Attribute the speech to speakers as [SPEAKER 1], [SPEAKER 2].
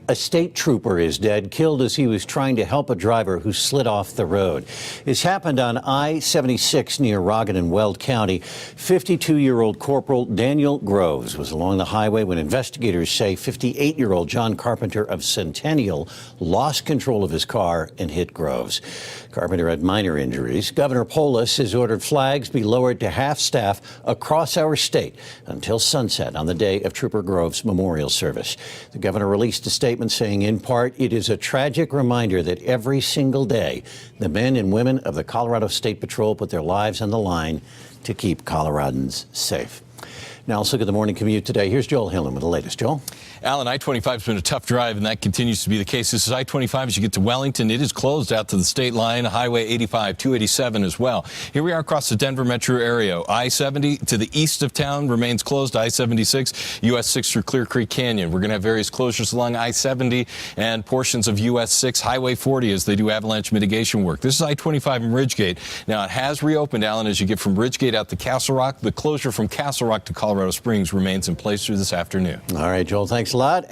[SPEAKER 1] A state trooper is dead, killed as he was trying to help a driver who slid off the road. This happened on I-76 near Rogan in Weld County. 52-year-old Corporal Daniel Groves was along the highway when investigators say 58-year-old John Carpenter of Centennial lost control of his car and hit Groves. Carpenter had minor injuries. Governor Polis has ordered flags be lowered to half staff across our state until sunset on the day of Trooper Groves' memorial service. The governor released a statement saying, in part, it is a tragic reminder that every single day, the men and women of the Colorado State Patrol put their lives on the line to keep Coloradans safe. Now let's look at the morning commute today. Here's Joel Hillen with the latest. Joel?
[SPEAKER 2] Alan, I-25 has been a tough drive, and that continues to be the case. This is I-25 as you get to Wellington. It is closed out to the state line, Highway 85, 287 as well. Here we are across the Denver metro area. I-70 to the east of town remains closed. I-76, US 6 through Clear Creek Canyon. We're going to have various closures along I-70 and portions of US 6, Highway 40 as they do avalanche mitigation work. This is I-25 in Ridgegate. Now, it has reopened, Alan, as you get from Ridgegate out to Castle Rock. The closure from Castle Rock to Colorado Springs remains in place through this afternoon.
[SPEAKER 1] All right, Joel, thanks a lot.